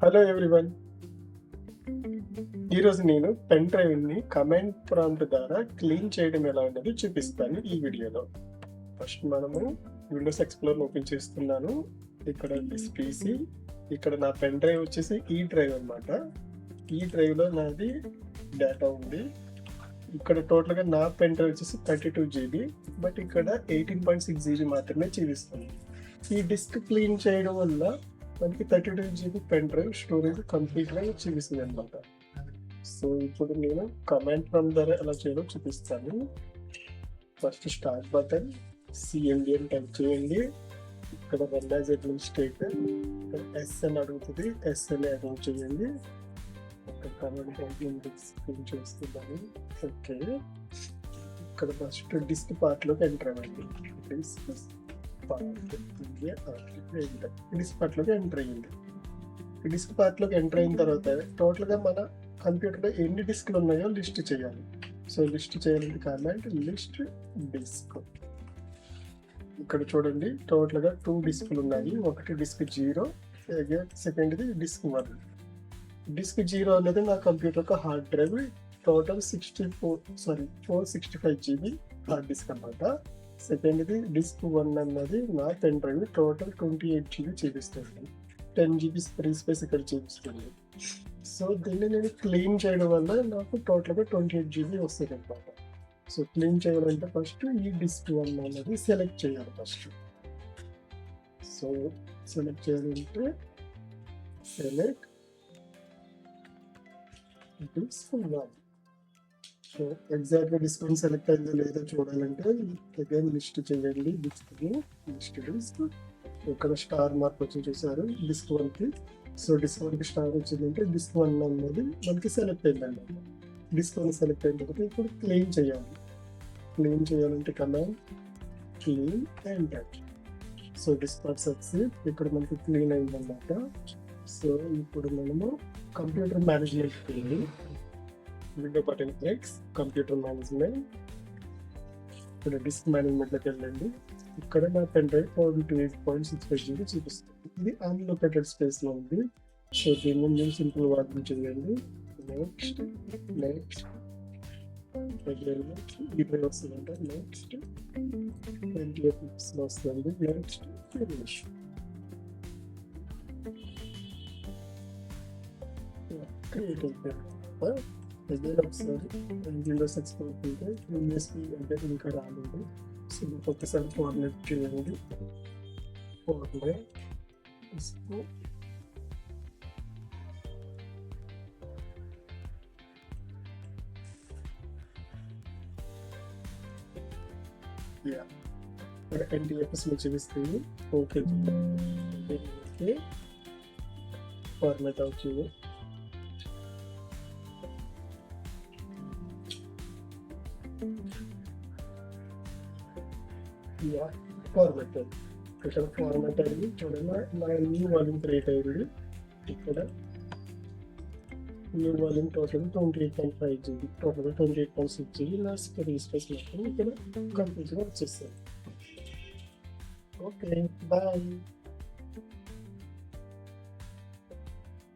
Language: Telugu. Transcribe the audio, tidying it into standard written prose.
Hello everyone. ఈరోజు నేను పెన్ డ్రైవ్ని కమాండ్ ప్రాంప్ట్ ద్వారా క్లీన్ చేయడం ఎలా ఉన్నది చూపిస్తాను ఈ వీడియోలో. ఫస్ట్ మనము విండోస్ ఎక్స్ప్లోర్ ఓపెన్ చేస్తున్నాను. ఇక్కడ పీసీ, ఇక్కడ నా పెన్ డ్రైవ్ వచ్చేసి ఈ డ్రైవ్ అనమాట. ఈ డ్రైవ్లో నాది డేటా ఉంది. ఇక్కడ టోటల్గా నా పెన్ డ్రైవ్ వచ్చేసి 32 GB, బట్ ఇక్కడ 18.6 GB మాత్రమే చూపిస్తుంది. ఈ డిస్క్ క్లీన్ చేయడం వల్ల మనకి 32 GB పెన్ డ్రైవ్ స్టోరేజ్ కంప్లీట్గా చూపిస్తుంది అనమాట. సో ఇప్పుడు నేను కమాండ్ ప్రాంప్ట్ ద్వారా ఎలా చేయాలో చూపిస్తాను. ఫస్ట్ స్టార్ట్ బటన్, CMD అని టైప్ చేయండి. ఇక్కడ రన్ యాజ్ అడ్మినిస్ట్రేటర్, ఇక్కడ ఎస్ అని అడుగుతుంది, ఎస్ అని అడౌట్ చేయండి. ఇక్కడ కమాండ్ ప్రాంప్ట్ స్క్రీన్ చేస్తున్నాను. ఓకే, ఇక్కడ ఫస్ట్ డిస్క్ పార్ట్లోకి ఎంటర్ అవ్వండి. డిస్క్ పార్ట్లోకి ఎంటర్ అయ్యింది. ఈ డిస్క్ పార్ట్లోకి ఎంటర్ అయిన తర్వాత టోటల్గా మన కంప్యూటర్లో ఎన్ని డిస్క్లు ఉన్నాయో లిస్ట్ చేయాలి. సో లిస్ట్ చేయాలంటే కమాండ్ లిస్ట్ డిస్క్. ఇక్కడ చూడండి, టోటల్గా 2 డిస్క్లు ఉన్నాయి. ఒకటి డిస్క్ 0, సెకండ్ది డిస్క్ 1. డిస్క్ 0 అనేది నా కంప్యూటర్ యొక్క hard drive. Total 465 GB hard disk అనమాట. సెకండ్ది డిస్క్ 1 అన్నది నా పెన్ డ్రైవ్. టోటల్ 28 GB చూపిస్తుంది. 10 GB ఫ్రీ స్పేస్ ఇక్కడ చూపిస్తుంది. సో దీన్ని నేను క్లీన్ చేయడం వల్ల నాకు టోటల్గా 28 GB వస్తుంది అనమాట. సో క్లీన్ చేయాలంటే ఫస్ట్ ఈ డిస్క్ 1 అన్నది సెలెక్ట్ చేయాలి ఫస్ట్. సో సెలెక్ట్ చేయాలంటే సెలెక్ట్ డిస్క్ 1. సో ఎగ్జాక్ట్గా డిస్క్ సెలెక్ట్ అయిందో లేదో చూడాలంటే అగైన్ లిస్ట్ చేయండి. లిస్ట్ డిస్క్, ఇక్కడ స్టార్ మార్క్ వచ్చి చూసారు డిస్క్ 1కి. సో డిస్క్ 1కి స్టార్ వచ్చిందంటే డిస్క్ 1 అన్నది మనకి సెలెక్ట్ అయిందండి. డిస్క్ 1 సెలెక్ట్ అయిన తర్వాత ఇప్పుడు క్లీన్ చేయాలి. క్లీన్ చేయాలంటే command clean enter. So DiskPart success, ఇక్కడ మనకి క్లీన్ అయిందన్నమాట. సో ఇప్పుడు మనము కంప్యూటర్ మేనేజ్మెంట్కి వెళ్ళి window button clicks, computer management, ఇక్కడ డిస్క్ మేనేజ్మెంట్లోకి వెళ్ళండి. ఇక్కడ నా పెన్ డ్రైవ్ 48.65 GB చూపిస్తుంది. ఇది అన్లొకేటెడ్ స్పేస్లో ఉంది. సో దీన్ని నేను సింపుల్ వార్నింగ్ చేయండి. నెక్స్ట్ ఈ డ్రైవ్ వస్తుందంటే నెక్స్ట్ NTFS వస్తుంది. Next finish. క్రియేట్ అయిపోయింది. అగైన్ ఒకసారి విండోస్ ఎక్స్ప్లోర్ ఉంటే USB అంటే ఇంకా రాలేదు. సో ఒక్కసారి ఫార్మాట్ చేయండి. ఫార్మాట్ NTFS లో చూపిస్తుంది. ఓకే, ఫార్మాట్ అవుట్ చేయండి. ఫార్మాట్ ఇక్కడ ఫార్మాట్ అయింది. చూడండి, నా న్యూ వాల్యూమ్ క్రియేట్ అయింది. ఇక్కడ new volume total 28.5 GB, total 28.6 GB. నా ఫ్రీ స్పేస్ మొత్తం ఇక్కడ కంప్లీట్గా వచ్చేస్తుంది. Okay, bye.